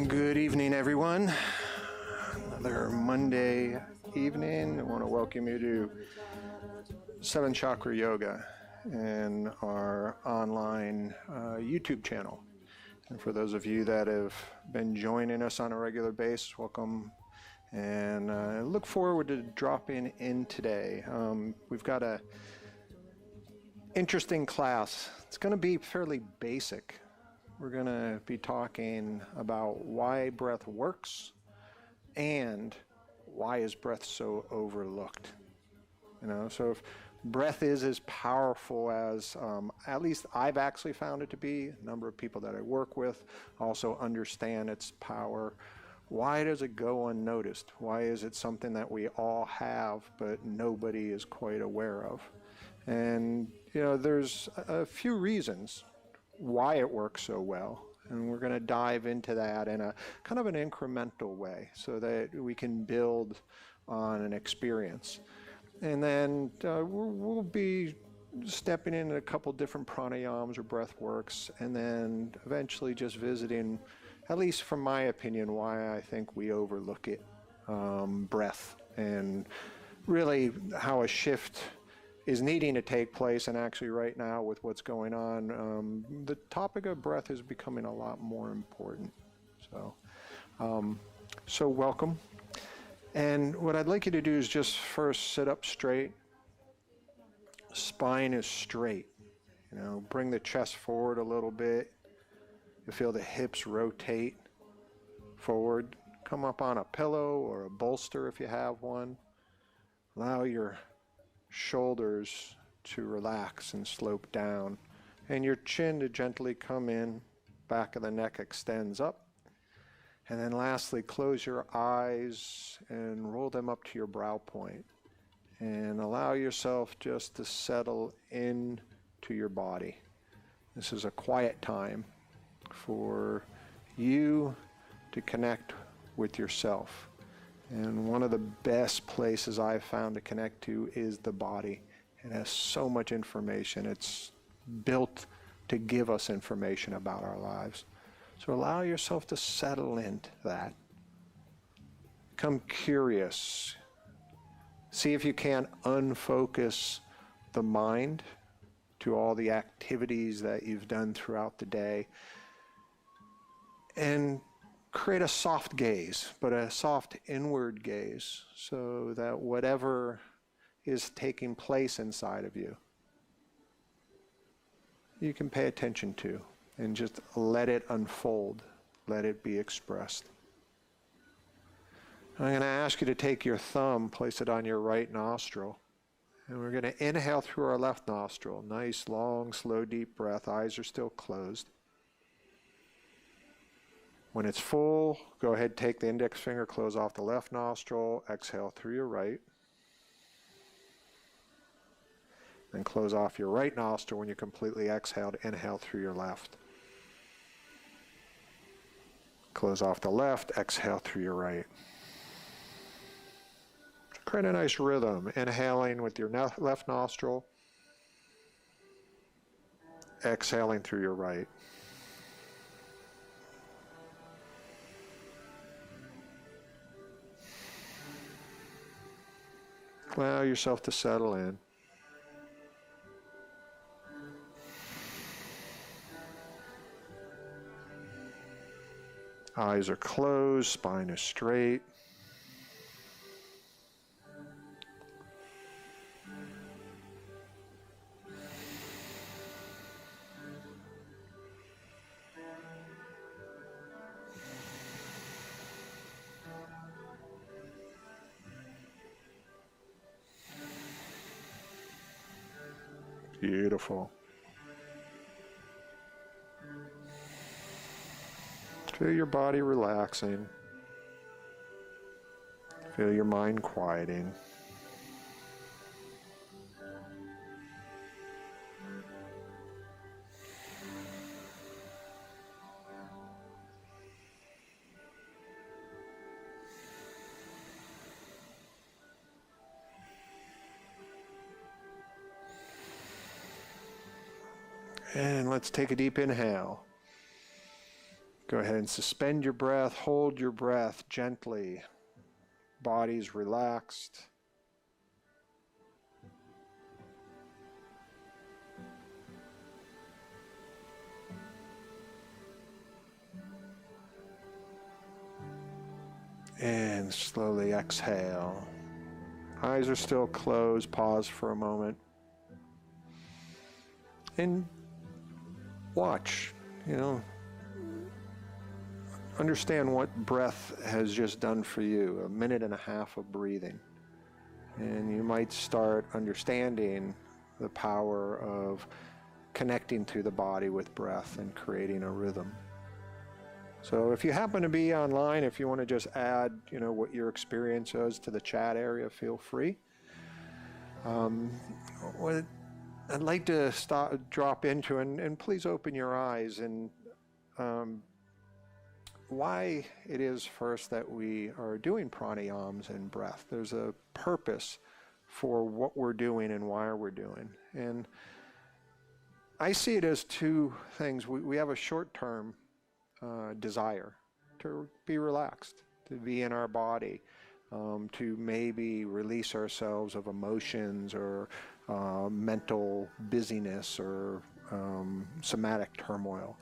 Good evening, everyone. Another Monday evening. I want to welcome you to 7 Chakra Yoga and our online YouTube channel. And for those of you that have been joining us on a regular basis, welcome. And I look forward to dropping in today. We've got a interesting class. It's going to be fairly basic. We're going to be talking about why breath works and why is breath so overlooked. So if breath is as powerful as at least I've actually found it to be, a number of people that I work with also understand its power. Why does it go unnoticed? Why is it something that we all have but nobody is quite aware of? And there's a few reasons why it works so well, and we're going to dive into that in a kind of an incremental way so that we can build on an experience. And then we'll be stepping into a couple different pranayams or breath works, and then eventually just visiting, at least from my opinion, why I think we overlook it, breath, and really how a shift is needing to take place. And actually right now with what's going on, the topic of breath is becoming a lot more important. So welcome. And what I'd like you to do is just first sit up straight. Spine is straight. Bring the chest forward a little bit. You feel the hips rotate forward. Come up on a pillow or a bolster if you have one. Allow your shoulders to relax and slope down, and your chin to gently come in. Back of the neck extends up. And then lastly, close your eyes and roll them up to your brow point, and allow yourself just to settle in to your body. This is a quiet time for you to connect with yourself. And one of the best places I've found to connect to is the body. It has so much information. It's built to give us information about our lives. So allow yourself to settle into that. Become curious. See if you can unfocus the mind to all the activities that you've done throughout the day. And create a soft gaze, but a soft inward gaze, so that whatever is taking place inside of you, you can pay attention to and just let it unfold, let it be expressed. I'm going to ask you to take your thumb, place it on your right nostril, and we're going to inhale through our left nostril. Nice, long, slow, deep breath. Eyes are still closed. When it's full, go ahead, take the index finger, close off the left nostril, exhale through your right. Then close off your right nostril when you completely exhaled, inhale through your left. Close off the left, exhale through your right. Create a nice rhythm, inhaling with your left nostril, exhaling through your right. Allow yourself to settle in. Eyes are closed, spine is straight. Beautiful. Feel your body relaxing. Feel your mind quieting. And let's take a deep inhale. Go ahead and suspend your breath, hold your breath gently. Body's relaxed. And slowly exhale. Eyes are still closed. Pause for a moment. And watch, understand what breath has just done for you, 1.5 minutes of breathing. And you might start understanding the power of connecting to the body with breath and creating a rhythm. So if you happen to be online, if you want to just add, what your experience is to the chat area, feel free. What I'd like to drop into, and please open your eyes, and why it is first that we are doing pranayams and breath. There's a purpose for what we're doing and why we're doing. And I see it as two things. We have a short-term desire to be relaxed, to be in our body, to maybe release ourselves of emotions or mental busyness or somatic turmoil.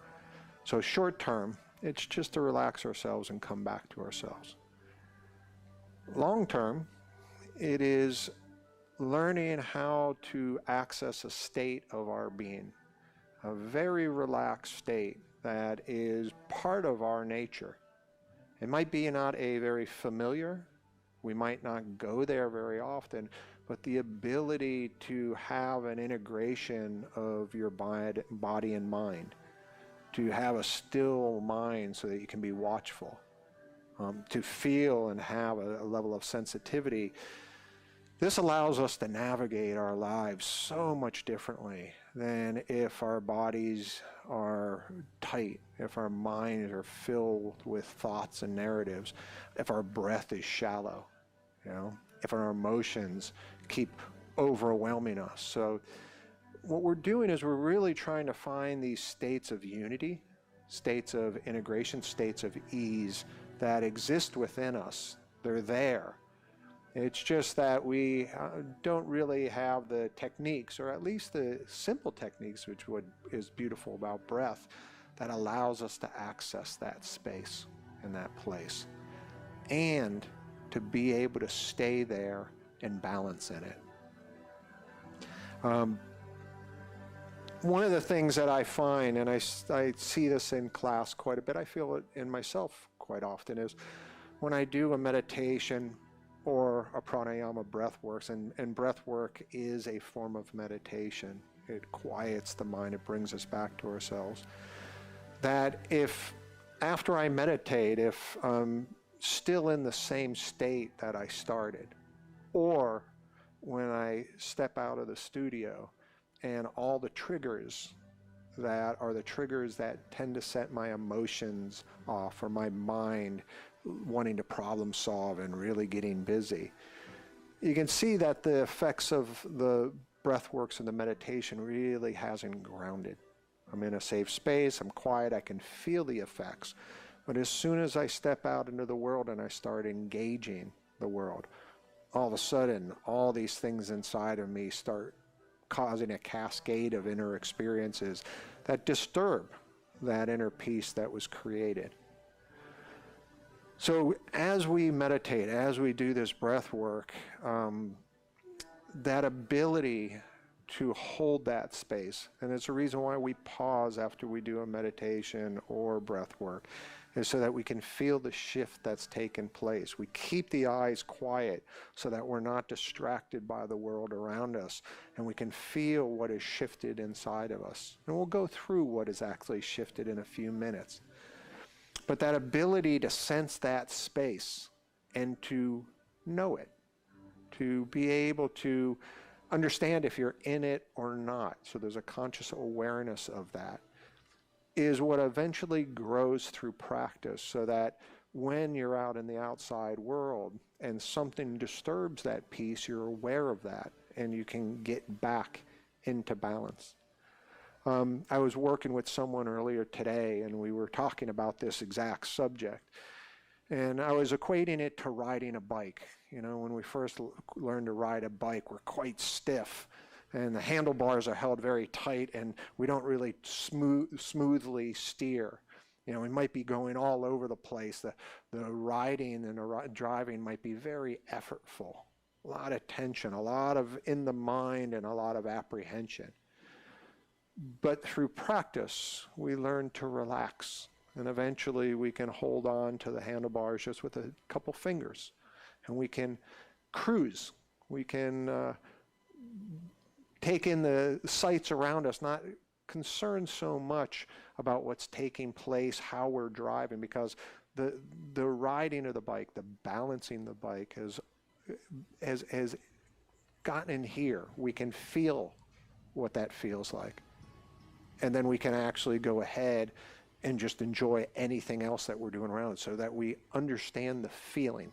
So short term, it's just to relax ourselves and come back to ourselves. Long term, it is learning how to access a state of our being, a very relaxed state that is part of our nature. It might be not a very familiar, we might not go there very often, but the ability to have an integration of your body and mind, to have a still mind so that you can be watchful, to feel and have a level of sensitivity. This allows us to navigate our lives so much differently than if our bodies are tight, if our minds are filled with thoughts and narratives, if our breath is shallow, if our emotions keep overwhelming us. So what we're doing is we're really trying to find these states of unity, states of integration, states of ease that exist within us. They're there. It's just that we don't really have the techniques, or at least the simple techniques, which is beautiful about breath, that allows us to access that space and that place, and to be able to stay there and balance in it. One of the things that I find, and I see this in class quite a bit, I feel it in myself quite often, is when I do a meditation or a pranayama breathworks, and breathwork is a form of meditation. It quiets the mind, it brings us back to ourselves. That if, after I meditate, if I'm still in the same state that I started, or when I step out of the studio and all the triggers that are the triggers that tend to set my emotions off, or my mind wanting to problem solve and really getting busy, you can see that the effects of the breathworks and the meditation really hasn't grounded. I'm in a safe space, I'm quiet, I can feel the effects. But as soon as I step out into the world and I start engaging the world, all of a sudden, all these things inside of me start causing a cascade of inner experiences that disturb that inner peace that was created. So as we meditate, as we do this breath work, that ability to hold that space, and it's a reason why we pause after we do a meditation or breath work, is so that we can feel the shift that's taken place. We keep the eyes quiet so that we're not distracted by the world around us, and we can feel what is shifted inside of us. And we'll go through what is actually shifted in a few minutes. But that ability to sense that space and to know it, to be able to understand if you're in it or not, so there's a conscious awareness of that, is what eventually grows through practice, so that when you're out in the outside world and something disturbs that peace, you're aware of that and you can get back into balance. I was working with someone earlier today, and we were talking about this exact subject. And I was equating it to riding a bike. You know, when we first learn to ride a bike, we're quite stiff, and the handlebars are held very tight, and we don't really smoothly steer. You know, we might be going all over the place. The riding and the driving might be very effortful. A lot of tension, a lot of in the mind, and a lot of apprehension. But through practice, we learn to relax. And eventually we can hold on to the handlebars just with a couple fingers. And we can cruise. We can take in the sights around us, not concerned so much about what's taking place, how we're driving, because the riding of the bike, the balancing the bike has gotten in here. We can feel what that feels like. And then we can actually go ahead and just enjoy anything else that we're doing around, so that we understand the feeling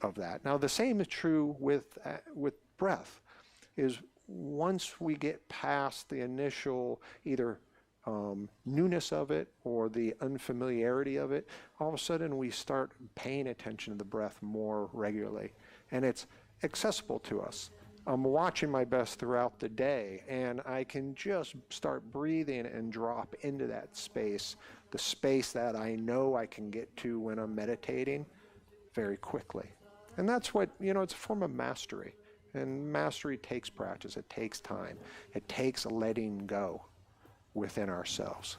of that. Now, the same is true with breath, is once we get past the initial either newness of it or the unfamiliarity of it, all of a sudden we start paying attention to the breath more regularly, and it's accessible to us. I'm watching my best throughout the day, and I can just start breathing and drop into that space, the space that I know I can get to when I'm meditating, very quickly. And that's what, you know, it's a form of mastery. And mastery takes practice, it takes time, it takes letting go within ourselves.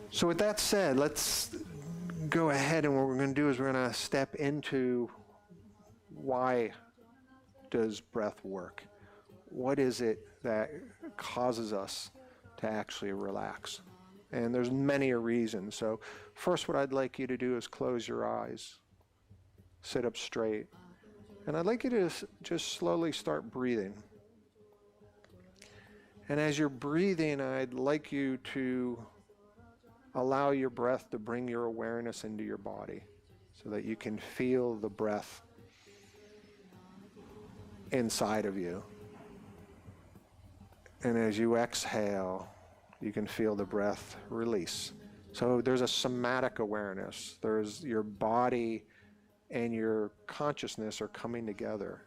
So with that said, let's go ahead, and what we're going to do is we're going to step into why does breath work? What is it that causes us to actually relax? And there's many reasons. So first, what I'd like you to do is close your eyes, sit up straight, and I'd like you to just slowly start breathing. And as you're breathing, I'd like you to allow your breath to bring your awareness into your body so that you can feel the breath inside of you. And as you exhale, you can feel the breath release. So there's a somatic awareness. There's your body and your consciousness are coming together.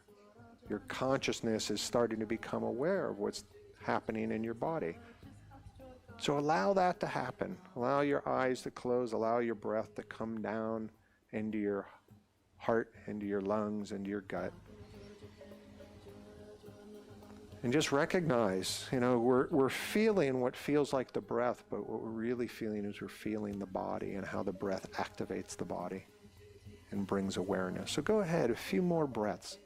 Your consciousness is starting to become aware of what's happening in your body. So allow that to happen. Allow your eyes to close. Allow your breath to come down into your heart, into your lungs, into your gut. And just recognize, you know, we're feeling what feels like the breath, but what we're really feeling is we're feeling the body and how the breath activates the body and brings awareness. So go ahead, a few more breaths.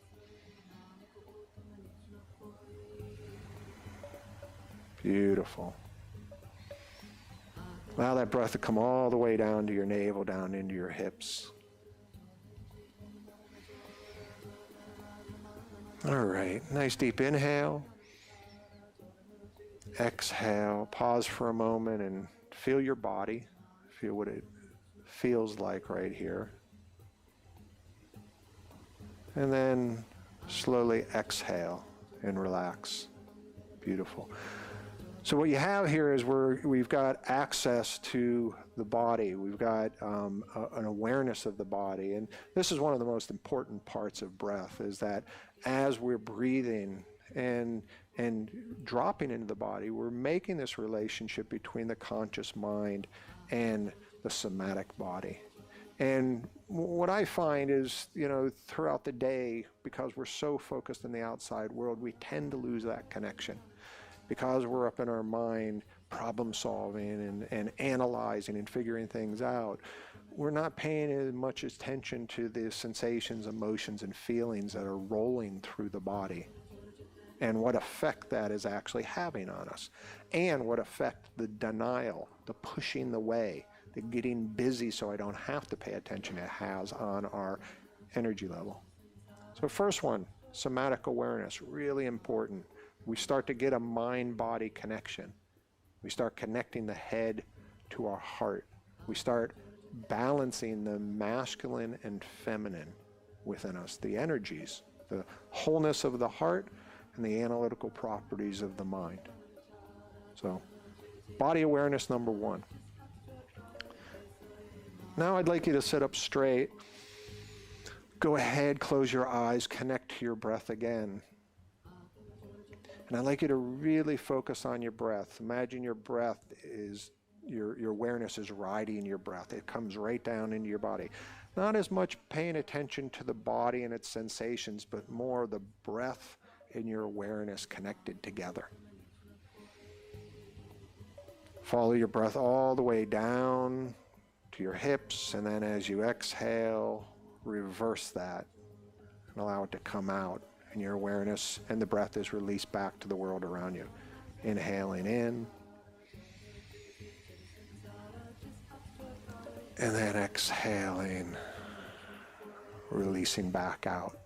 Beautiful. Allow that breath to come all the way down to your navel, down into your hips. All right, nice deep inhale. Exhale, pause for a moment and feel your body. Feel what it feels like right here. And then slowly exhale and relax. Beautiful. So what you have here is we've got access to the body. We've got an awareness of the body. And this is one of the most important parts of breath, is that as we're breathing and dropping into the body, we're making this relationship between the conscious mind and the somatic body. And what I find is, you know, throughout the day, because we're so focused in the outside world, we tend to lose that connection. Because we're up in our mind problem solving and analyzing and figuring things out, we're not paying as much attention to the sensations, emotions, and feelings that are rolling through the body and what effect that is actually having on us, and what effect the denial, the pushing away, the getting busy so I don't have to pay attention it has on our energy level. So first one, somatic awareness, really important. We start to get a mind-body connection. We start connecting the head to our heart. We start balancing the masculine and feminine within us, the energies, the wholeness of the heart and the analytical properties of the mind. So, body awareness number one. Now I'd like you to sit up straight. Go ahead, close your eyes, connect to your breath again. And I'd like you to really focus on your breath. Imagine your breath is, your awareness is riding your breath. It comes right down into your body. Not as much paying attention to the body and its sensations, but more the breath and your awareness connected together. Follow your breath all the way down to your hips, and then as you exhale, reverse that and allow it to come out, and your awareness and the breath is released back to the world around you. Inhaling in, and then exhaling, releasing back out.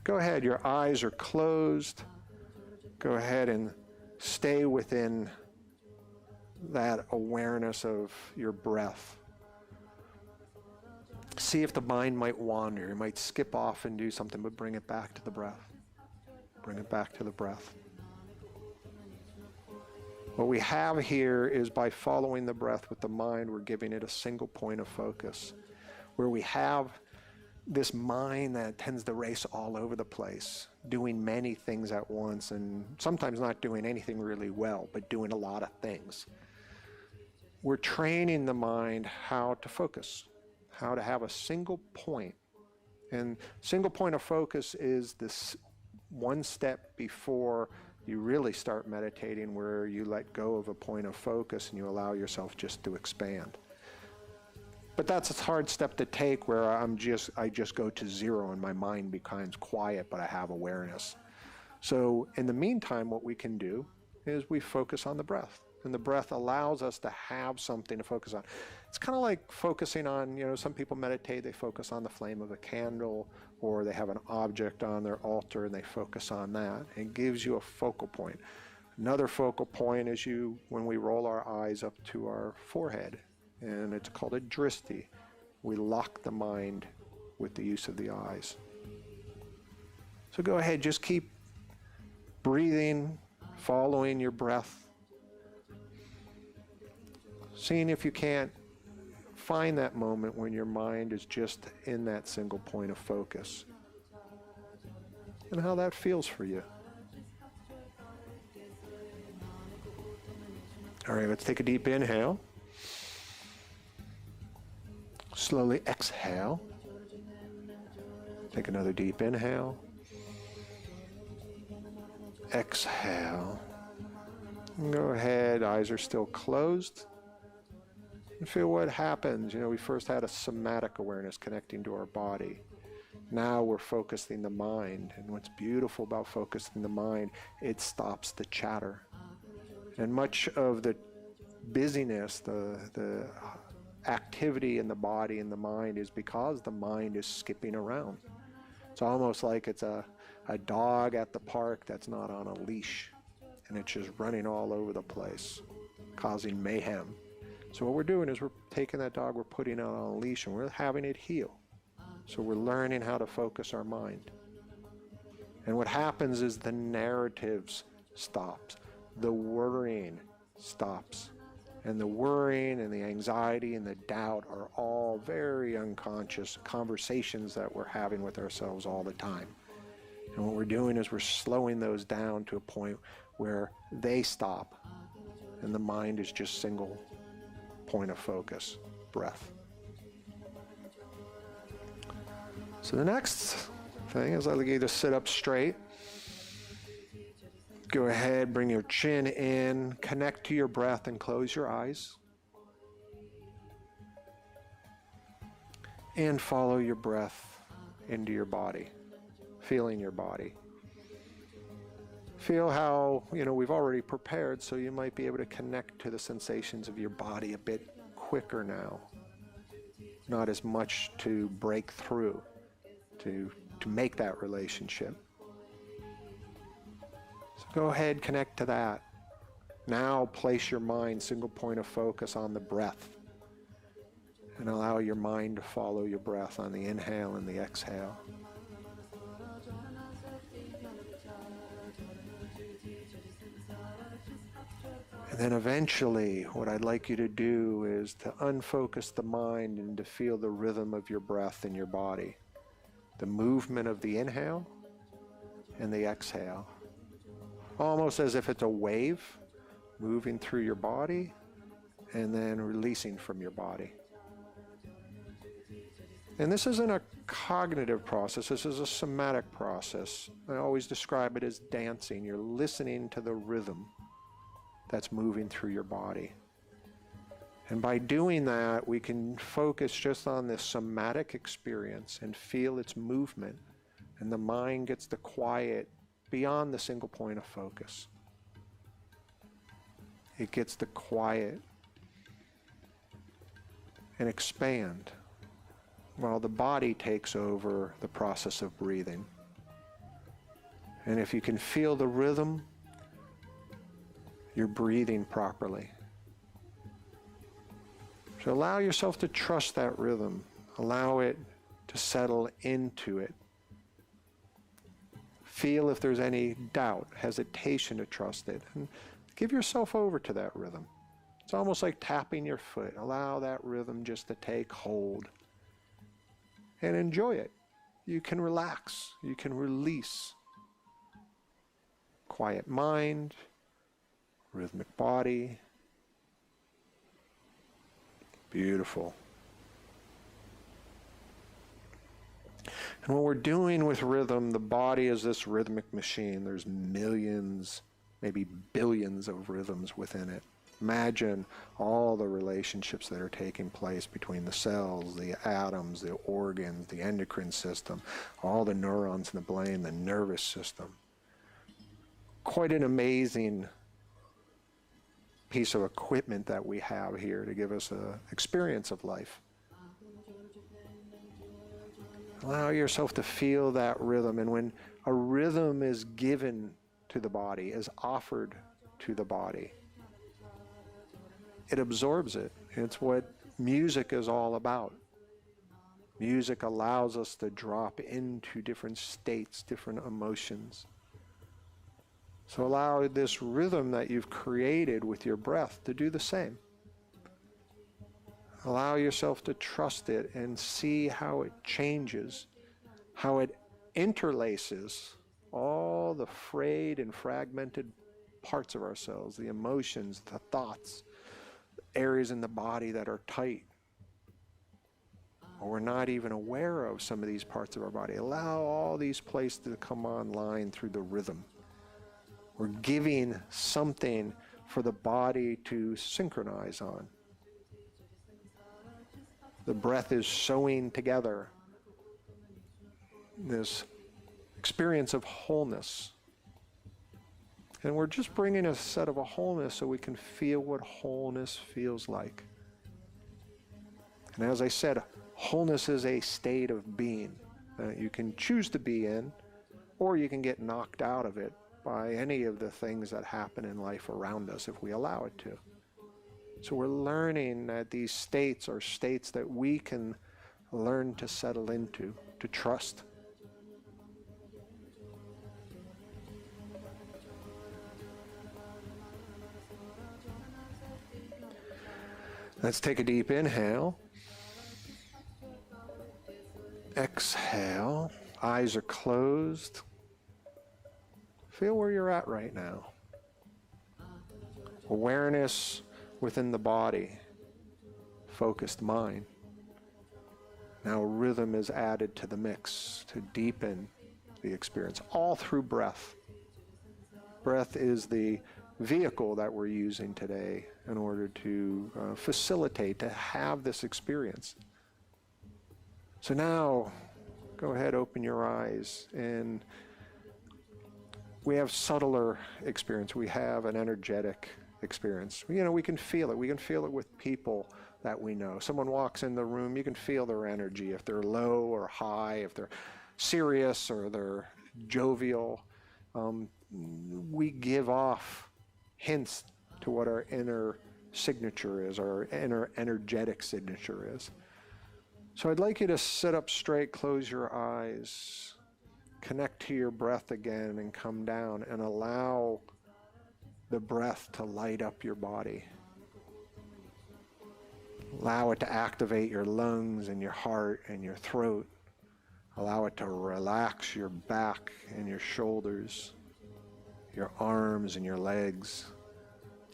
Go ahead, your eyes are closed. Go ahead and stay within that awareness of your breath. See if the mind might wander. You might skip off and do something, but bring it back to the breath. Bring it back to the breath. What we have here is by following the breath with the mind, we're giving it a single point of focus. Where we have this mind that tends to race all over the place, doing many things at once, and sometimes not doing anything really well, but doing a lot of things. We're training the mind how to focus, how to have a single point. And single point of focus is this one step before you really start meditating, where you let go of a point of focus and you allow yourself just to expand. But that's a hard step to take, where I just go to zero and my mind becomes quiet, but I have awareness. So in the meantime, what we can do is we focus on the breath. And the breath allows us to have something to focus on. It's kind of like focusing on, some people meditate, they focus on the flame of a candle, or they have an object on their altar and they focus on that. It gives you a focal point. Another focal point is when we roll our eyes up to our forehead, and it's called a drishti. We lock the mind with the use of the eyes. So go ahead, just keep breathing, following your breath. Seeing if you can't find that moment when your mind is just in that single point of focus, and how that feels for you. All right, let's take a deep inhale. Slowly exhale. Take another deep inhale. Exhale. And go ahead, eyes are still closed. And feel what happens. We first had a somatic awareness connecting to our body. Now we're focusing the mind. And what's beautiful about focusing the mind, it stops the chatter. And much of the busyness, the activity in the body and the mind is because the mind is skipping around. It's almost like it's a dog at the park that's not on a leash. And it's just running all over the place, causing mayhem. So what we're doing is we're taking that dog, we're putting it on a leash, and we're having it heel. So we're learning how to focus our mind. And what happens is the narratives stops. The worrying stops. And the worrying and the anxiety and the doubt are all very unconscious conversations that we're having with ourselves all the time. And what we're doing is we're slowing those down to a point where they stop. And the mind is just single point of focus, breath. So the next thing is I'll get you to sit up straight. Go ahead, bring your chin in, connect to your breath, and close your eyes. And follow your breath into your body, feeling your body. Feel how, we've already prepared, so you might be able to connect to the sensations of your body a bit quicker now. Not as much to break through, to make that relationship. So go ahead, connect to that. Now place your mind, single point of focus on the breath. And allow your mind to follow your breath on the inhale and the exhale. And then eventually, what I'd like you to do is to unfocus the mind and to feel the rhythm of your breath in your body. The movement of the inhale and the exhale. Almost as if it's a wave moving through your body and then releasing from your body. And this isn't a cognitive process, this is a somatic process. I always describe it as dancing. You're listening to the rhythm that's moving through your body. And by doing that, we can focus just on this somatic experience and feel its movement, and the mind gets to quiet beyond the single point of focus. It gets to quiet and expand while the body takes over the process of breathing. And if you can feel the rhythm, you're breathing properly. So allow yourself to trust that rhythm. Allow it to settle into it. Feel if there's any doubt, hesitation to trust it, and give yourself over to that rhythm. It's almost like tapping your foot. Allow that rhythm just to take hold and enjoy it. You can relax. You can release. Quiet mind, rhythmic body. Beautiful. And what we're doing with rhythm, the body is this rhythmic machine. There's millions, maybe billions of rhythms within it. Imagine all the relationships that are taking place between the cells, the atoms, the organs, the endocrine system, all the neurons in the brain, the nervous system. Quite an amazing piece of equipment that we have here to give us an experience of life. Allow yourself to feel that rhythm, and when a rhythm is given to the body, is offered to the body, it absorbs it. It's what music is all about. Music allows us to drop into different states, different emotions. So allow this rhythm that you've created with your breath to do the same. Allow yourself to trust it and see how it changes, how it interlaces all the frayed and fragmented parts of ourselves, the emotions, the thoughts, areas in the body that are tight, or we're not even aware of some of these parts of our body. Allow all these places to come online through the rhythm. We're giving something for the body to synchronize on. The breath is sewing together this experience of wholeness. And we're just bringing a set of a wholeness so we can feel what wholeness feels like. And as I said, wholeness is a state of being that you can choose to be in, or you can get knocked out of it by any of the things that happen in life around us if we allow it to. So we're learning that these states are states that we can learn to settle into, to trust. Let's take a deep inhale. Exhale. Eyes are closed. Feel where you're at right now. Awareness within the body. Focused mind. Now rhythm is added to the mix to deepen the experience, all through breath. Breath is the vehicle that we're using today in order to facilitate, to have this experience. So now, go ahead, open your eyes, and we have subtler experience. We have an energetic experience. You know, we can feel it. We can feel it with people that we know. Someone walks in the room, you can feel their energy, if they're low or high, if they're serious or they're jovial. We give off hints to what our inner signature is, our inner energetic signature is. So I'd like you to sit up straight, close your eyes, connect to your breath again, and come down and allow the breath to light up your body. Allow it to activate your lungs and your heart and your throat. Allow it to relax your back and your shoulders, your arms and your legs.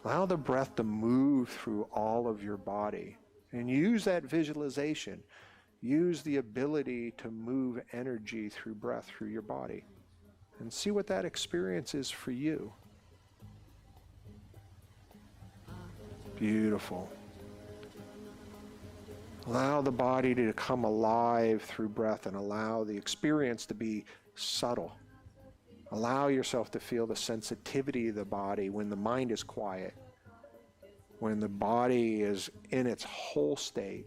Allow the breath to move through all of your body. And use that visualization. Use the ability to move energy through breath through your body. And see what that experience is for you. Beautiful. Allow the body to come alive through breath and allow the experience to be subtle. Allow yourself to feel the sensitivity of the body when the mind is quiet, when the body is in its whole state.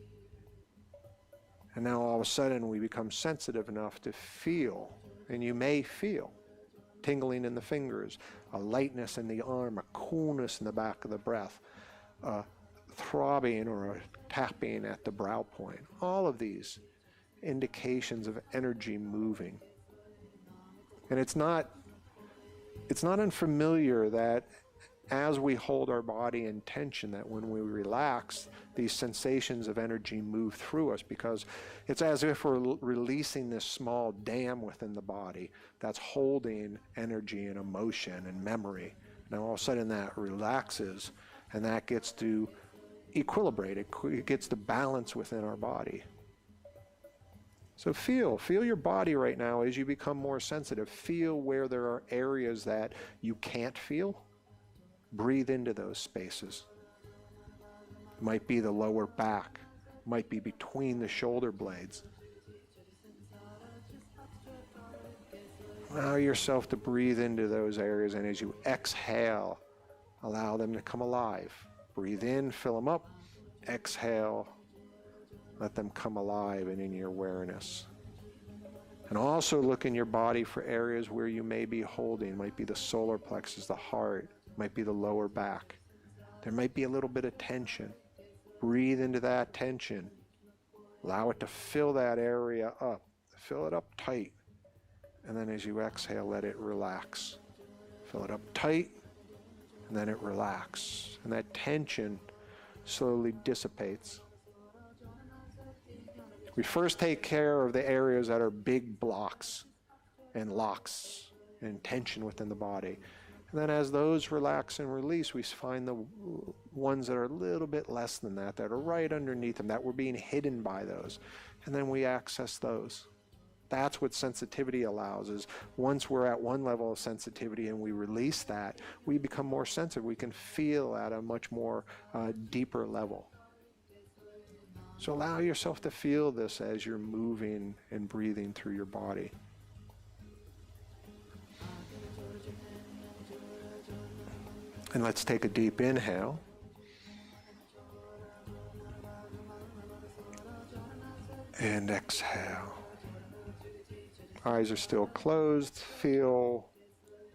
And now all of a sudden we become sensitive enough to feel, and you may feel tingling in the fingers, a lightness in the arm, a coolness in the back of the breath, a throbbing or a tapping at the brow point. All of these indications of energy moving. And it's not unfamiliar that as we hold our body in tension, that when we relax, these sensations of energy move through us, because it's as if we're releasing this small dam within the body that's holding energy and emotion and memory. Now all of a sudden that relaxes, and that gets to equilibrate, it gets to balance within our body. So feel your body right now as you become more sensitive. Feel where there are areas that you can't feel. Breathe into those spaces. It might be the lower back, might be between the shoulder blades. Allow yourself to breathe into those areas, and as you exhale, allow them to come alive. Breathe in, fill them up. Exhale, let them come alive and in your awareness. And also look in your body for areas where you may be holding. It might be the solar plexus, the heart, might be the lower back. There might be a little bit of tension. Breathe into that tension. Allow it to fill that area up. Fill it up tight. And then as you exhale, let it relax. Fill it up tight, and then it relaxes. And that tension slowly dissipates. We first take care of the areas that are big blocks and locks and tension within the body. And then as those relax and release, we find the ones that are a little bit less than that are right underneath them, that were being hidden by those. And then we access those. That's what sensitivity allows, is once we're at one level of sensitivity and we release that, we become more sensitive. We can feel at a much more deeper level. So allow yourself to feel this as you're moving and breathing through your body. And let's take a deep inhale. And exhale. Eyes are still closed. Feel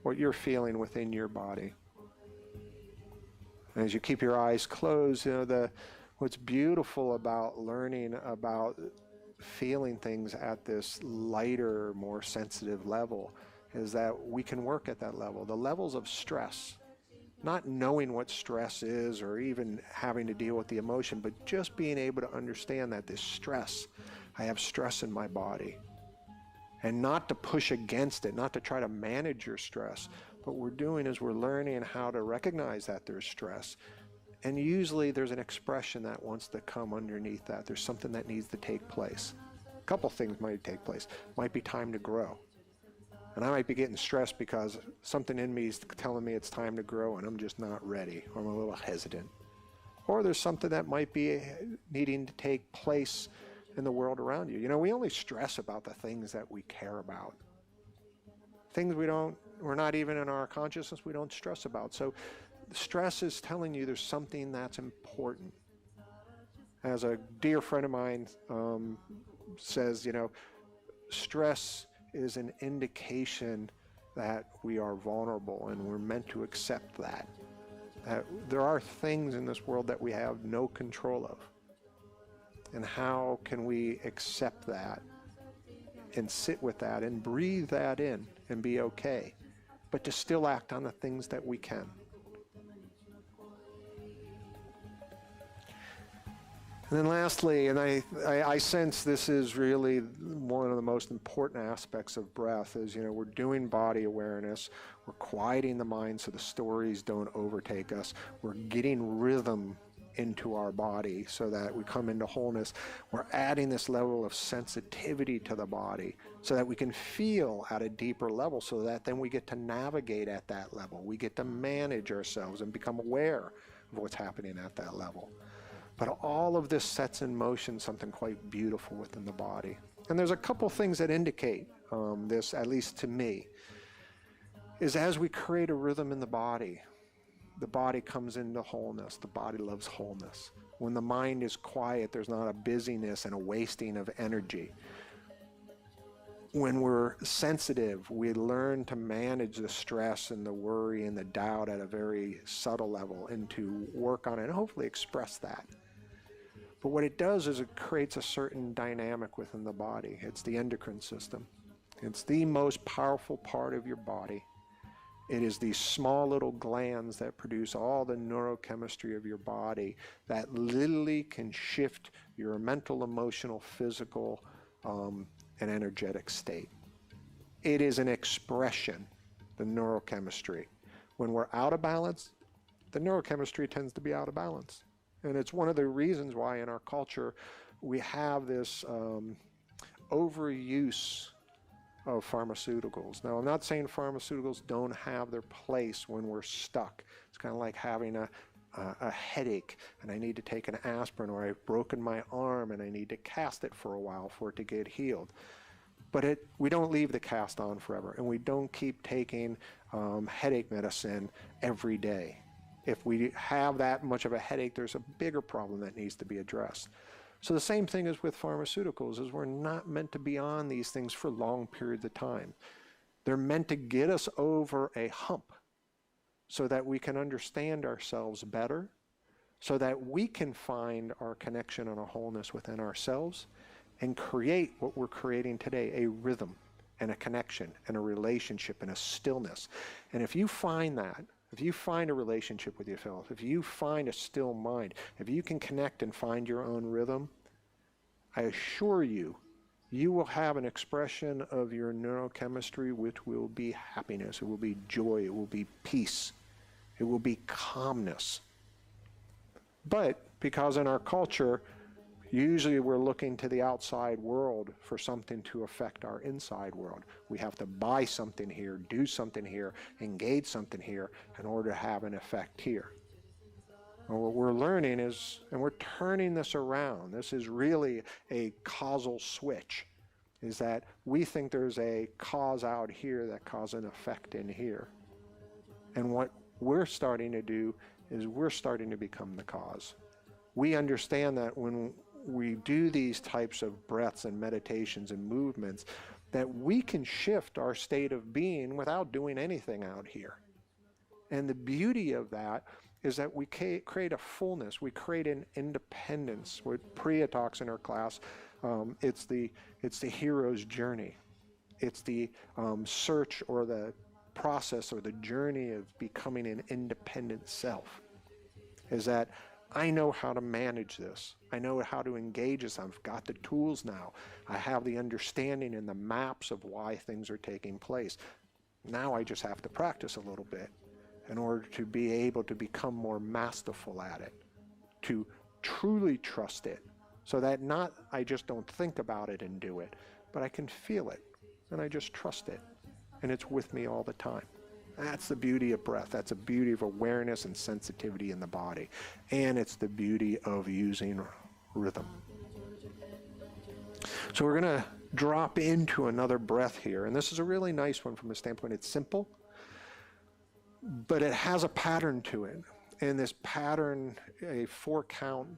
what you're feeling within your body. And as you keep your eyes closed, what's beautiful about learning about feeling things at this lighter, more sensitive level is that we can work at that level. The levels of stress, not knowing what stress is or even having to deal with the emotion, but just being able to understand that this stress, I have stress in my body. And not to push against it, not to try to manage your stress. What we're doing is we're learning how to recognize that there's stress. And usually there's an expression that wants to come underneath that. There's something that needs to take place. A couple things might take place. Might be time to grow. And I might be getting stressed because something in me is telling me it's time to grow and I'm just not ready, or I'm a little hesitant. Or there's something that might be needing to take place in the world around you. You know, we only stress about the things that we care about. Things we're not even in our consciousness, we don't stress about. So stress is telling you there's something that's important. As a dear friend of mine says, stress is an indication that we are vulnerable, and we're meant to accept that. That there are things in this world that we have no control of. And how can we accept that and sit with that and breathe that in and be okay, but to still act on the things that we can. And then lastly, and I sense this is really one of the most important aspects of breath, is, we're doing body awareness, we're quieting the mind so the stories don't overtake us, we're getting rhythm into our body so that we come into wholeness. We're adding this level of sensitivity to the body so that we can feel at a deeper level, so that then we get to navigate at that level. We get to manage ourselves and become aware of what's happening at that level. But all of this sets in motion something quite beautiful within the body. And there's a couple things that indicate this, at least to me, is as we create a rhythm in the body comes into wholeness. The body loves wholeness. When the mind is quiet, there's not a busyness and a wasting of energy. When we're sensitive, we learn to manage the stress and the worry and the doubt at a very subtle level, and to work on it and hopefully express that. But what it does is it creates a certain dynamic within the body. It's the endocrine system. It's the most powerful part of your body. It is these small little glands that produce all the neurochemistry of your body that literally can shift your mental, emotional, physical, and energetic state. It is an expression, the neurochemistry. When we're out of balance, the neurochemistry tends to be out of balance. And it's one of the reasons why in our culture we have this overuse of pharmaceuticals. Now, I'm not saying pharmaceuticals don't have their place when we're stuck. It's kind of like having a headache and I need to take an aspirin, or I've broken my arm and I need to cast it for a while for it to get healed. But we don't leave the cast on forever, and we don't keep taking headache medicine every day. If we have that much of a headache, there's a bigger problem that needs to be addressed. So the same thing is with pharmaceuticals, is we're not meant to be on these things for long periods of time. They're meant to get us over a hump so that we can understand ourselves better, so that we can find our connection and our wholeness within ourselves and create what we're creating today, a rhythm and a connection and a relationship and a stillness. And if you find that, if you find a relationship with yourself, if you find a still mind, if you can connect and find your own rhythm, I assure you, you will have an expression of your neurochemistry which will be happiness, it will be joy, it will be peace, it will be calmness. But because in our culture, usually we're looking to the outside world for something to affect our inside world. We have to buy something here, do something here, engage something here in order to have an effect here. And what we're learning is, and we're turning this around, this is really a causal switch, is that we think there's a cause out here that causes an effect in here. And what we're starting to do is we're starting to become the cause. We understand that when we do these types of breaths and meditations and movements, that we can shift our state of being without doing anything out here. And the beauty of that is that we create a fullness, we create an independence. What Priya talks in her class, it's the hero's journey. It's the search or the process or the journey of becoming an independent self. Is that I know how to manage this. I know how to engage this. I've got the tools now. I have the understanding and the maps of why things are taking place. Now I just have to practice a little bit in order to be able to become more masterful at it, to truly trust it, so that not I just don't think about it and do it, but I can feel it and I just trust it, and it's with me all the time. That's the beauty of breath. That's the beauty of awareness and sensitivity in the body. And it's the beauty of using rhythm. So we're going to drop into another breath here. And this is a really nice one from the standpoint it's simple, but it has a pattern to it. And this pattern, a 4-count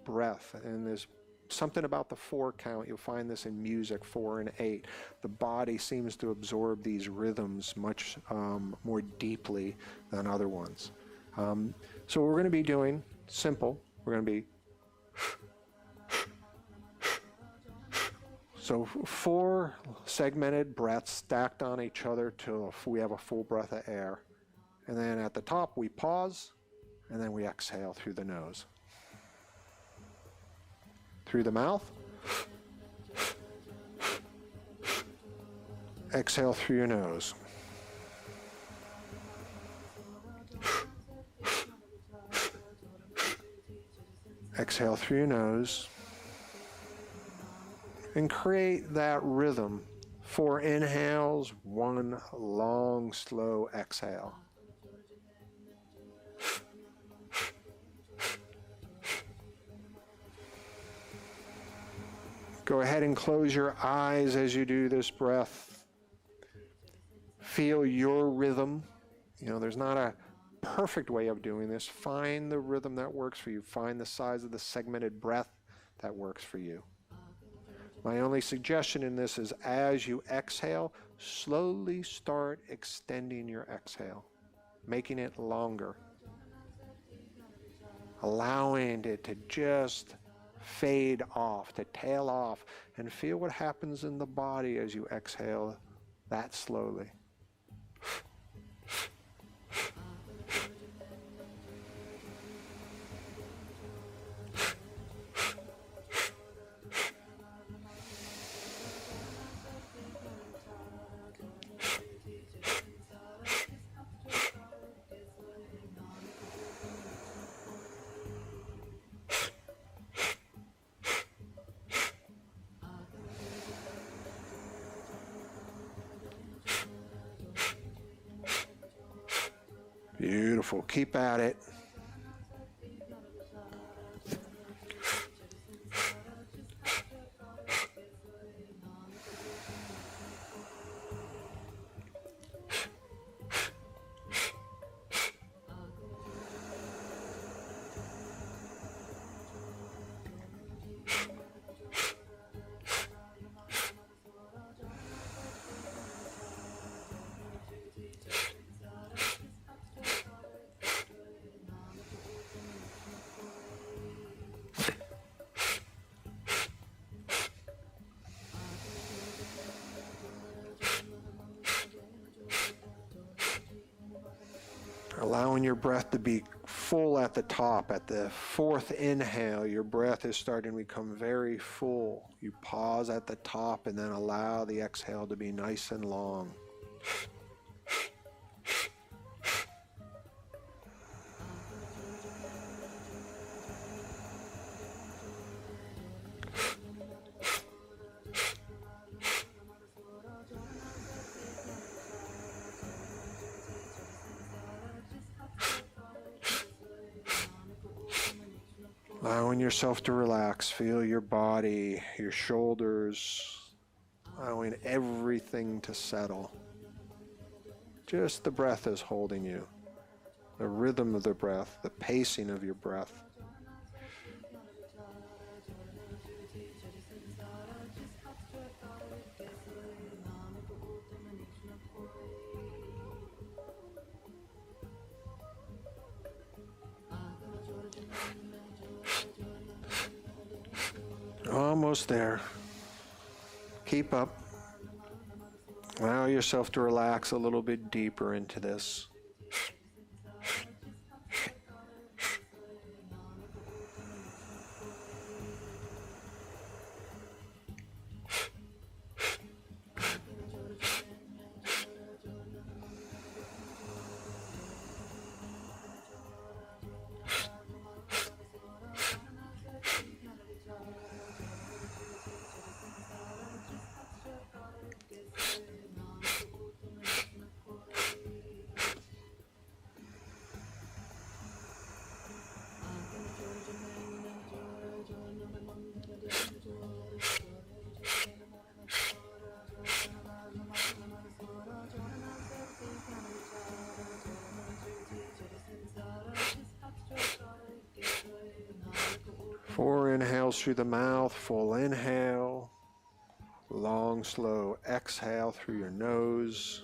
breath, and there's something about the 4 count. You'll find this in music, 4 and 8. The body seems to absorb these rhythms much more deeply than other ones. So what we're going to be doing, simple, we're going to be so 4 segmented breaths stacked on each other till we have a full breath of air. And then at the top we pause, and then we exhale through the nose. through the mouth. Exhale through your nose. Exhale through your nose. And create that rhythm. 4 inhales, 1 long, slow exhale. Go ahead and close your eyes as you do this breath. Feel your rhythm. You know, there's not a perfect way of doing this. Find the rhythm that works for you. Find the size of the segmented breath that works for you. My only suggestion in this is as you exhale, slowly start extending your exhale, making it longer, allowing it to just fade off, to tail off, and feel what happens in the body as you exhale that slowly. Beautiful. Keep at it. Allowing your breath to be full at the top. At the 4th inhale, your breath is starting to become very full. You pause at the top and then allow the exhale to be nice and long. Allowing yourself to relax. Feel your body, your shoulders, allowing everything to settle. Just the breath is holding you. The rhythm of the breath, the pacing of your breath. Almost there. Keep up. Allow yourself to relax a little bit deeper into this. Four inhales through the mouth, full inhale. Long, slow exhale through your nose.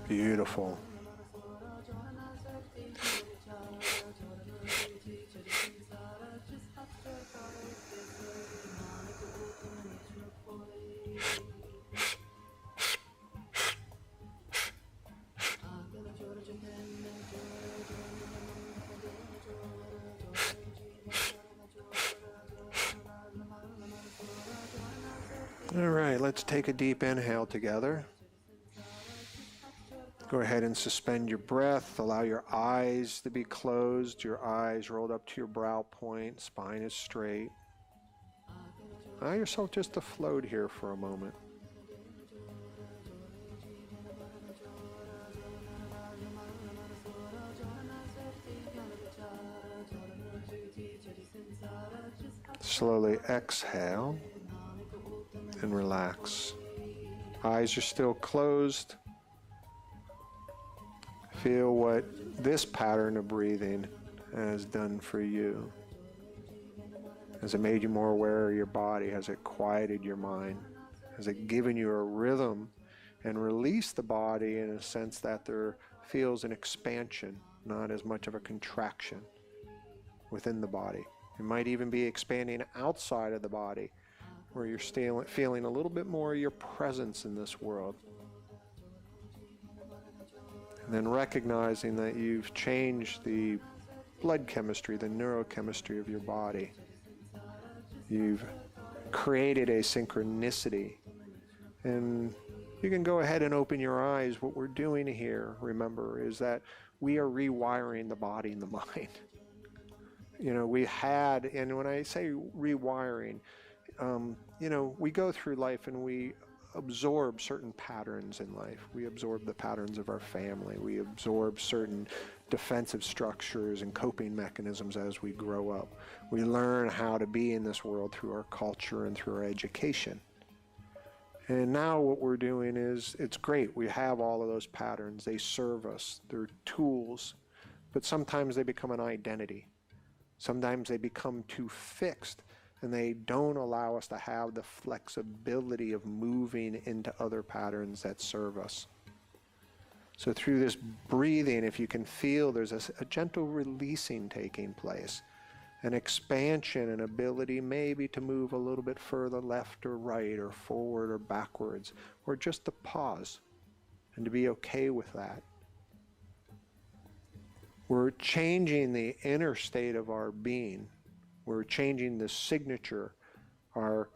Beautiful. let's take a deep inhale together. Go ahead and suspend your breath. Allow your eyes to be closed, your eyes rolled up to your brow point, spine is straight. Allow yourself just to float here for a moment. Slowly exhale and relax. Eyes are still closed. Feel what this pattern of breathing has done for you. Has it made you more aware of your body? Has it quieted your mind? Has it given you a rhythm and released the body in a sense that there feels an expansion, not as much of a contraction within the body? It might even be expanding outside of the body, where you're feeling a little bit more of your presence in this world. And then recognizing that you've changed the blood chemistry, the neurochemistry of your body. You've created a synchronicity. And you can go ahead and open your eyes. What we're doing here, remember, is that we are rewiring the body and the mind. You know, we had, and when I say rewiring, you know, we go through life and we absorb certain patterns in life. We absorb the patterns of our family. We absorb certain defensive structures and coping mechanisms as we grow up. We learn how to be in this world through our culture and through our education. And now what we're doing is, it's great. We have all of those patterns. They serve us. They're tools. But sometimes they become an identity. Sometimes they become too fixed, and they don't allow us to have the flexibility of moving into other patterns that serve us. So through this breathing, if you can feel there's a gentle releasing taking place, an expansion, an ability maybe to move a little bit further left or right or forward or backwards, or just to pause and to be okay with that. We're changing the inner state of our being. We're changing the signature, our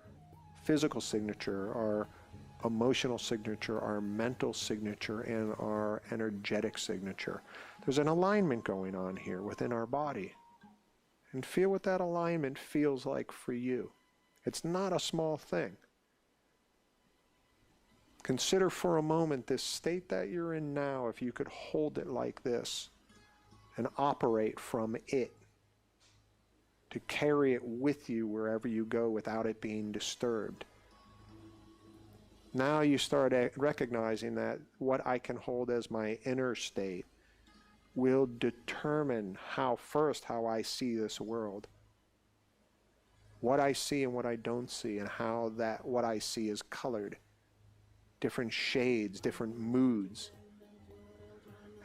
physical signature, our emotional signature, our mental signature, and our energetic signature. There's an alignment going on here within our body. And feel what that alignment feels like for you. It's not a small thing. Consider for a moment this state that you're in now, if you could hold it like this and operate from it, to carry it with you wherever you go without it being disturbed. Now you start recognizing that what I can hold as my inner state will determine how I see this world. What I see and what I don't see, and how that what I see is colored. Different shades, different moods.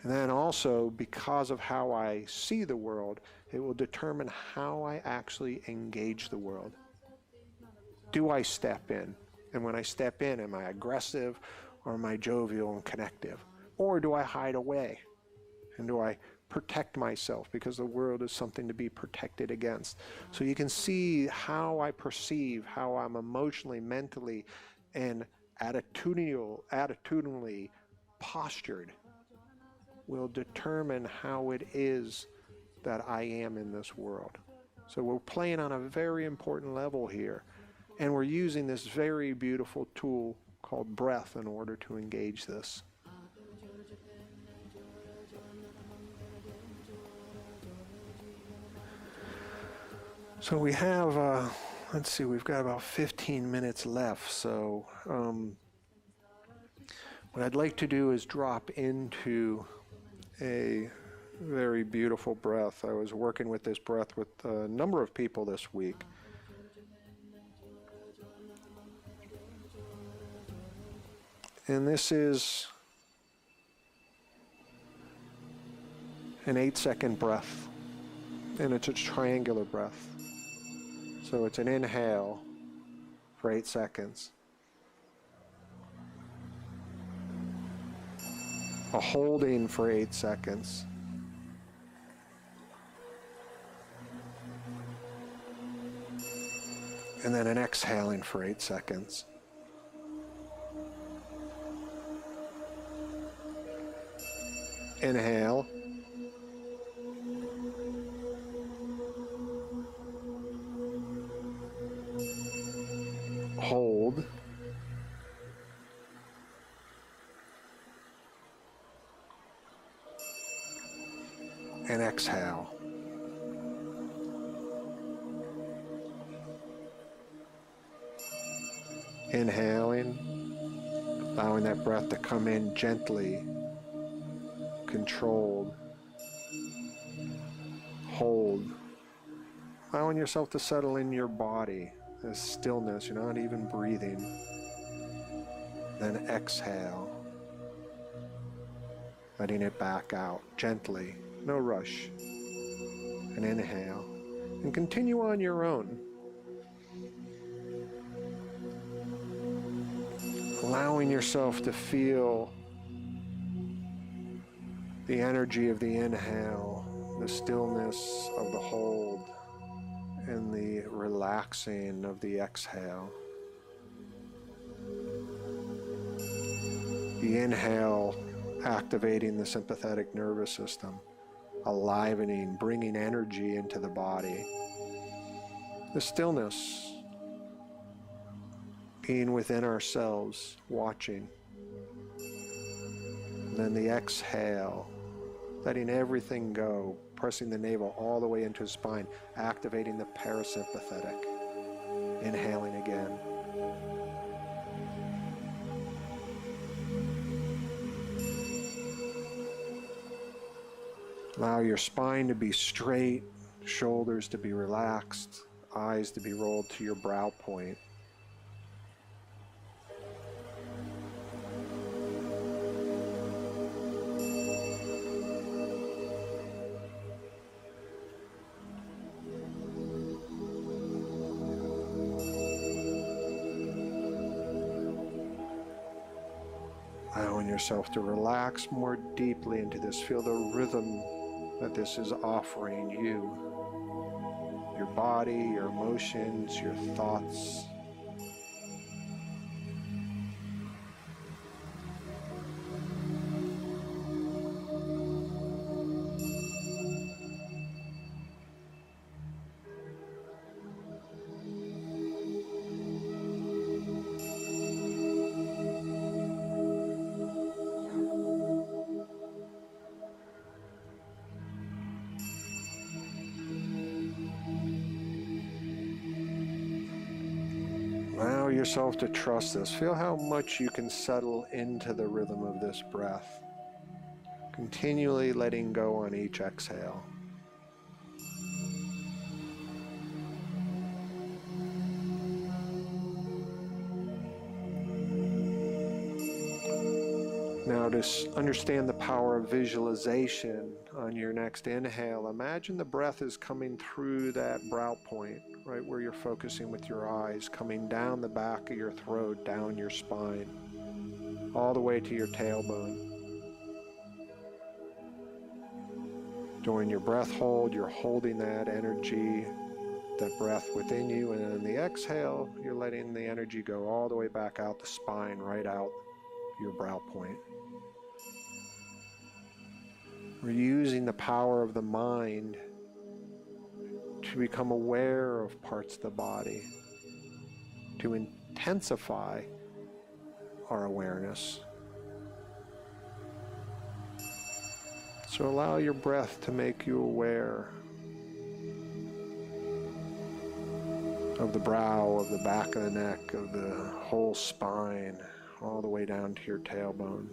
And then also, because of how I see the world, it will determine how I actually engage the world. Do I step in? And when I step in, am I aggressive, or am I jovial and connective? Or do I hide away? And do I protect myself, because the world is something to be protected against? So you can see how I perceive, how I'm emotionally, mentally, and attitudinally postured will determine how it is that I am in this world. So we're playing on a very important level here, and we're using this very beautiful tool called breath in order to engage this. So we have, let's see, we've got about 15 minutes left. So what I'd like to do is drop into a very beautiful breath. I was working with this breath with a number of people this week. And this is an 8-second breath, and it's a triangular breath. So it's an inhale for 8 seconds, a holding for 8 seconds, and then an exhaling for 8 seconds. Inhale. Hold. And exhale. Inhaling, allowing that breath to come in gently, controlled. Hold, allowing yourself to settle in your body, this stillness, you're not even breathing. Then exhale, letting it back out gently, no rush. And inhale, and continue on your own. Allowing yourself to feel the energy of the inhale, the stillness of the hold, and the relaxing of the exhale. The inhale activating the sympathetic nervous system, alivening, bringing energy into the body. The stillness, being within ourselves, watching. And then the exhale, letting everything go, pressing the navel all the way into the spine, activating the parasympathetic. Inhaling again. Allow your spine to be straight, shoulders to be relaxed, eyes to be rolled to your brow point. Allowing yourself to relax more deeply into this. Feel the rhythm that this is offering you. Your body, your emotions, your thoughts. Allow yourself to trust this. Feel how much you can settle into the rhythm of this breath. Continually letting go on each exhale. Now to understand the power of visualization on your next inhale, imagine the breath is coming through that brow point, right where you're focusing with your eyes, coming down the back of your throat, down your spine, all the way to your tailbone. During your breath hold, you're holding that energy, that breath within you, and in the exhale, you're letting the energy go all the way back out the spine, right out your brow point. We're using the power of the mind to become aware of parts of the body, to intensify our awareness. So allow your breath to make you aware of the brow, of the back of the neck, of the whole spine, all the way down to your tailbone.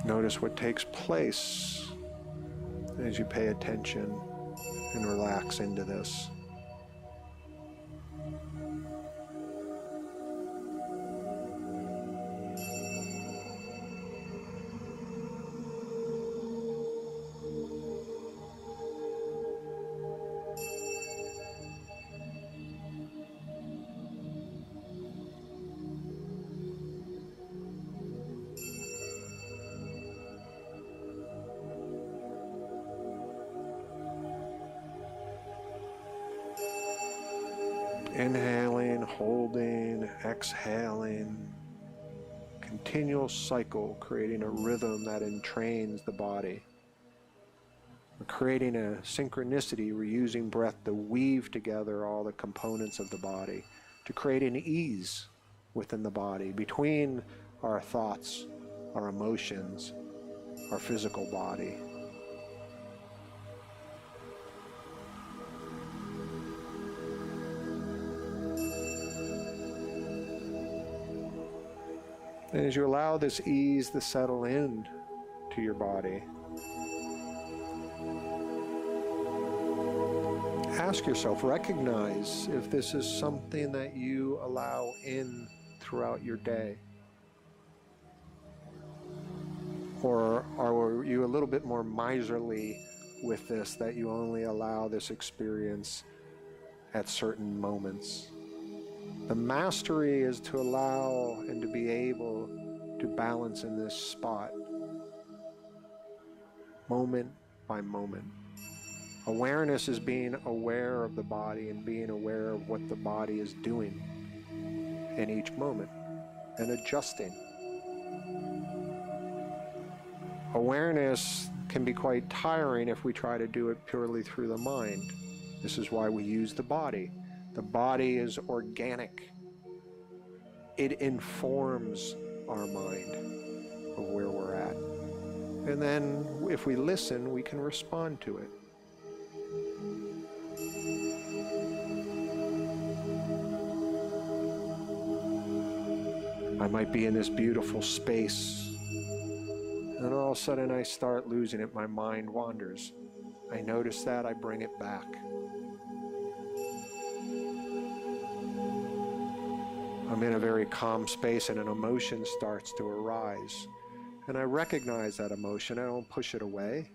Notice what takes place as you pay attention and relax into this. Inhaling, holding, exhaling. Continual cycle, creating a rhythm that entrains the body. We're creating a synchronicity. We're using breath to weave together all the components of the body, to create an ease within the body, between our thoughts, our emotions, our physical body. And as you allow this ease to settle in to your body, ask yourself, recognize if this is something that you allow in throughout your day. Or are you a little bit more miserly with this, that you only allow this experience at certain moments? The mastery is to allow and to be able to balance in this spot, moment by moment. Awareness is being aware of the body and being aware of what the body is doing in each moment and adjusting. Awareness can be quite tiring if we try to do it purely through the mind. This is why we use the body. The body is organic. It informs our mind of where we're at. And then if we listen, we can respond to it. I might be in this beautiful space, and all of a sudden I start losing it. My mind wanders. I notice that, I bring it back. I'm in a very calm space and an emotion starts to arise. And I recognize that emotion. I don't push it away.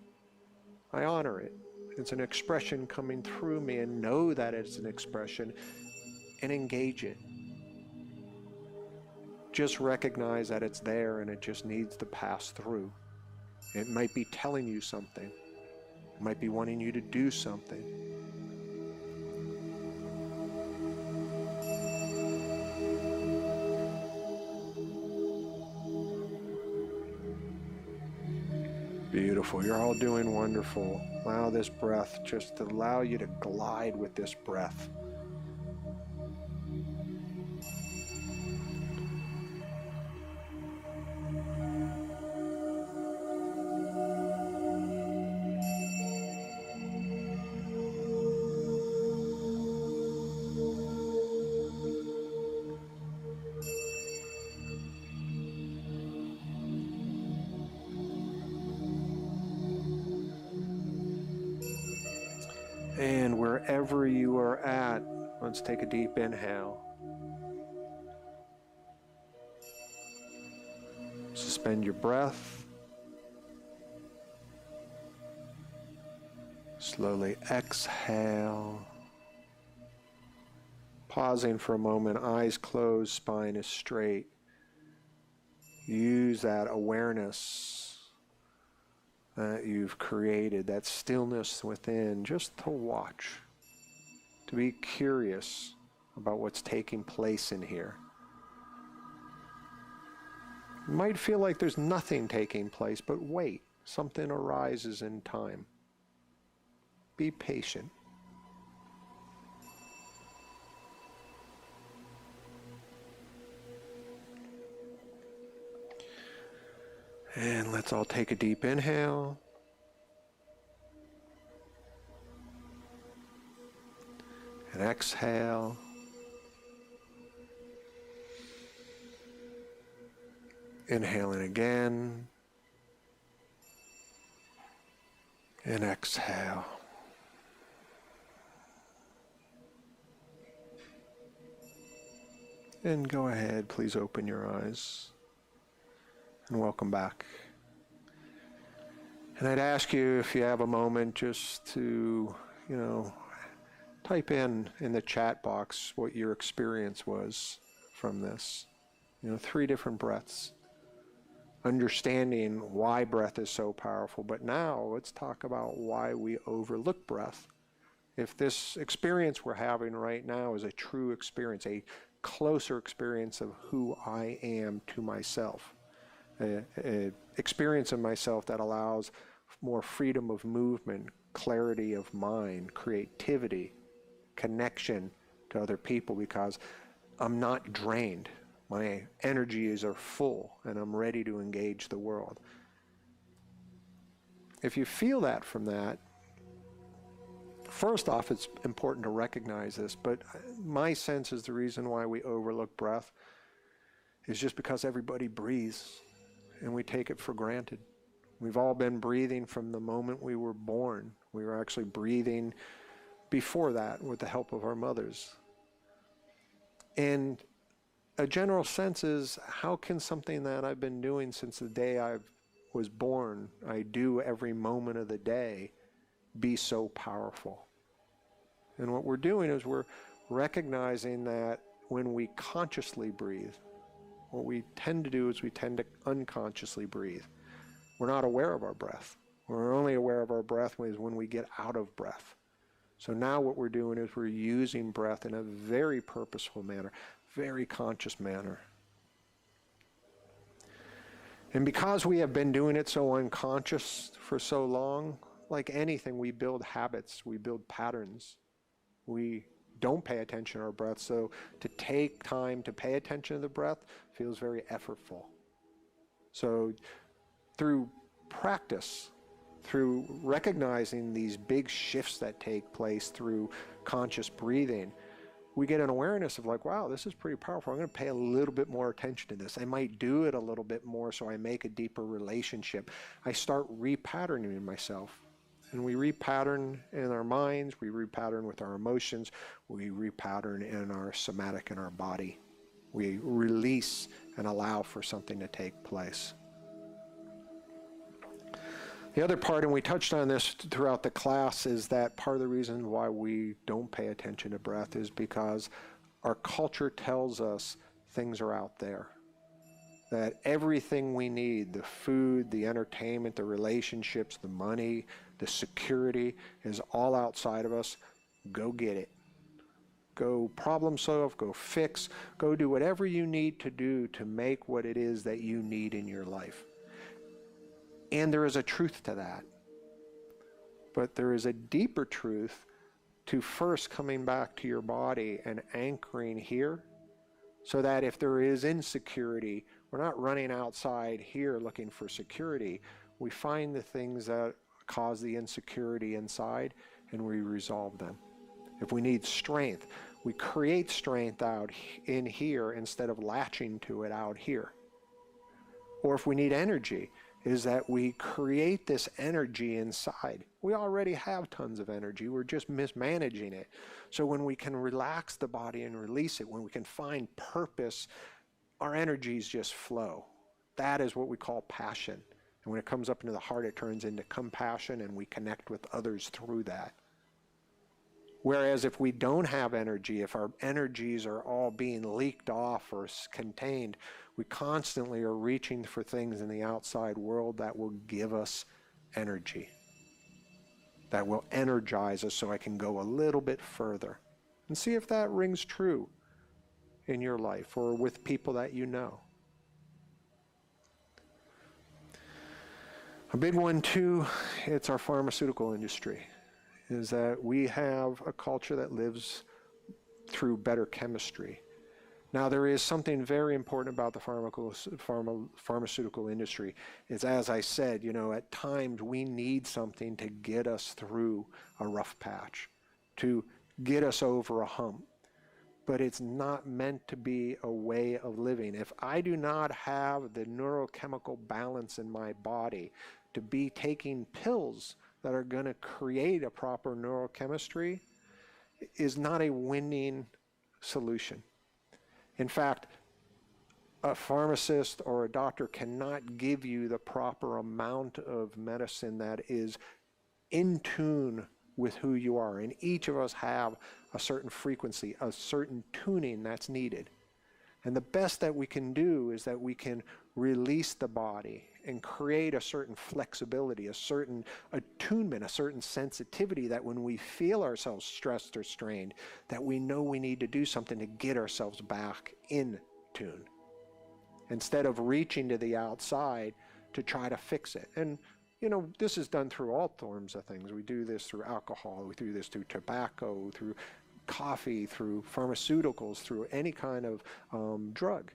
I honor it. It's an expression coming through me, and know that it's an expression and engage it. Just recognize that it's there and it just needs to pass through. It might be telling you something. It might be wanting you to do something. Beautiful. You're all doing wonderful. Allow this breath, just allow you to glide with this breath. And wherever you are at, let's take a deep inhale. Suspend your breath. Slowly exhale. Pausing for a moment, eyes closed, spine is straight. Use that awareness that you've created, that stillness within, just to watch, to be curious about what's taking place in here. It might feel like there's nothing taking place, but wait, something arises in time. Be patient. And let's all take a deep inhale. And exhale. Inhaling again. And exhale. And go ahead, please open your eyes. And welcome back. And I'd ask you, if you have a moment, just to, type in the chat box what your experience was from this. 3 different breaths. Understanding why breath is so powerful. But now let's talk about why we overlook breath If this experience we're having right now is a true experience, a closer experience of who I am to myself, an experience of myself that allows more freedom of movement, clarity of mind, creativity, connection to other people, because I'm not drained. My energies are full and I'm ready to engage the world. If you feel that from that, first off, it's important to recognize this, but my sense is the reason why we overlook breath is just because everybody breathes and we take it for granted. We've all been breathing from the moment we were born. We were actually breathing before that with the help of our mothers. And a general sense is, how can something that I've been doing since the day I was born, I do every moment of the day, be so powerful? And what we're doing is we're recognizing that when we consciously breathe, what we tend to do is we tend to unconsciously breathe. We're not aware of our breath. We're only aware of our breath when we get out of breath. So now what we're doing is we're using breath in a very purposeful manner, very conscious manner. And because we have been doing it so unconscious for so long, like anything, we build habits, we build patterns. We don't pay attention to our breath, so to take time to pay attention to the breath feels very effortful. So through practice, through recognizing these big shifts that take place through conscious breathing, we get an awareness of like, wow, this is pretty powerful. I'm going to pay a little bit more attention to this. I might do it a little bit more so I make a deeper relationship. I start repatterning myself. And we repattern in our minds, we repattern with our emotions, we repattern in our somatic, in our body. We release and allow for something to take place. The other part, and we touched on this throughout the class, is that part of the reason why we don't pay attention to breath is because our culture tells us things are out there. That everything we need, the food, the entertainment, the relationships, the money, the security, is all outside of us. Go get it. Go problem solve, go fix, go do whatever you need to do to make what it is that you need in your life. And there is a truth to that. But there is a deeper truth to first coming back to your body and anchoring here, so that if there is insecurity, we're not running outside here looking for security. We find the things that cause the insecurity inside and we resolve them. If we need strength, we create strength out in here instead of latching to it out here. Or if we need energy, is that we create this energy inside. We already have tons of energy, we're just mismanaging it. So when we can relax the body and release it, when we can find purpose, our energies just flow. That is what we call passion. And when it comes up into the heart, it turns into compassion, and we connect with others through that. Whereas if we don't have energy, if our energies are all being leaked off or contained, we constantly are reaching for things in the outside world that will give us energy, that will energize us so I can go a little bit further. And see if that rings true in your life or with people that you know. A big one too, it's our pharmaceutical industry, is that we have a culture that lives through better chemistry. Now, there is something very important about the pharmaceutical industry. Is, as I said, at times we need something to get us through a rough patch, to get us over a hump. But it's not meant to be a way of living. If I do not have the neurochemical balance in my body to be taking pills that are going to create a proper neurochemistry, is not a winning solution. In fact, a pharmacist or a doctor cannot give you the proper amount of medicine that is in tune with who you are. And each of us have a certain frequency, a certain tuning that's needed. And the best that we can do is that we can release the body and create a certain flexibility, a certain attunement, a certain sensitivity that when we feel ourselves stressed or strained, that we know we need to do something to get ourselves back in tune, instead of reaching to the outside to try to fix it. And you know, this is done through all forms of things. We do this through alcohol, we do this through tobacco, through coffee, through pharmaceuticals, through any kind of drug.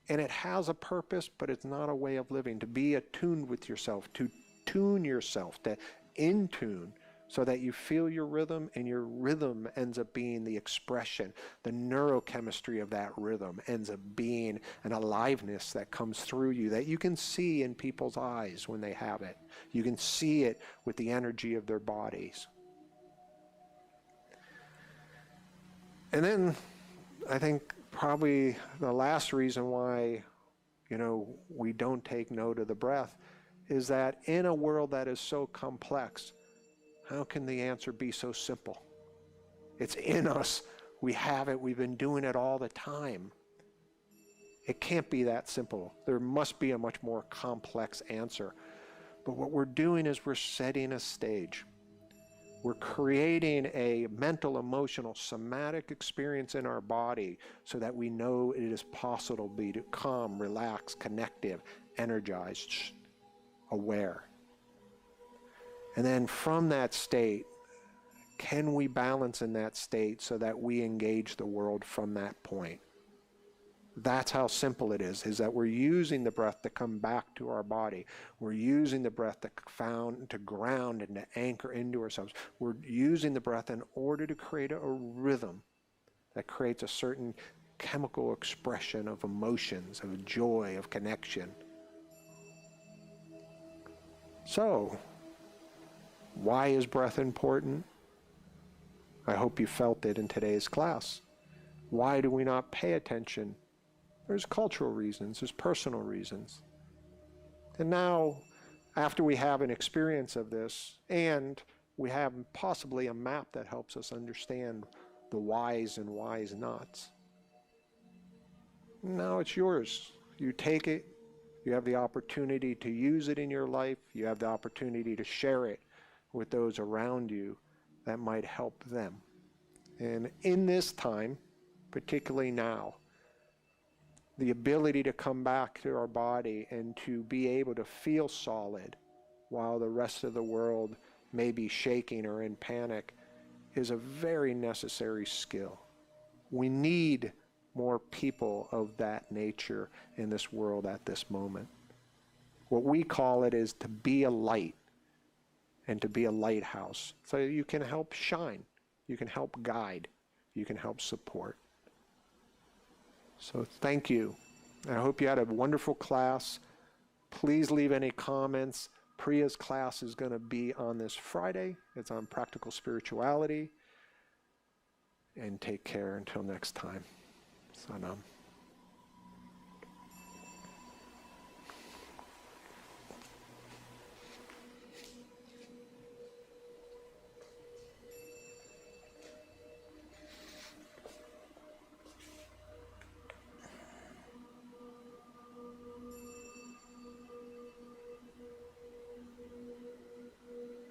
And it has a purpose, but it's not a way of living. To be attuned with yourself, to tune yourself, to in tune, so that you feel your rhythm, and your rhythm ends up being the expression. The neurochemistry of that rhythm ends up being an aliveness that comes through you that you can see in people's eyes when they have it. You can see it with the energy of their bodies. And then I think probably the last reason why, you know, we don't take note of the breath is that in a world that is so complex, how can the answer be so simple? It's in us. We have it. We've been doing it all the time. It can't be that simple. There must be a much more complex answer. But what we're doing is we're setting a stage. We're creating a mental, emotional, somatic experience in our body so that we know it is possible to be calm, relaxed, connective, energized, aware. And then from that state, can we balance in that state so that we engage the world from that point? That's how simple it is that we're using the breath to come back to our body. We're using the breath to ground and to anchor into ourselves. We're using the breath in order to create a rhythm that creates a certain chemical expression of emotions, of joy, of connection. So, why is breath important? I hope you felt it in today's class. Why do we not pay attention? There's cultural reasons, there's personal reasons. And now, after we have an experience of this, and we have possibly a map that helps us understand the whys and whys nots, now it's yours. You take it, you have the opportunity to use it in your life, you have the opportunity to share it with those around you that might help them. And in this time, particularly now, the ability to come back to our body and to be able to feel solid while the rest of the world may be shaking or in panic is a very necessary skill. We need more people of that nature in this world at this moment. What we call it is to be a light and to be a lighthouse. So you can help shine, you can help guide, you can help support. So thank you. I hope you had a wonderful class. Please leave any comments. Priya's class is going to be on this Friday. It's on practical spirituality. And take care until next time. Sanam.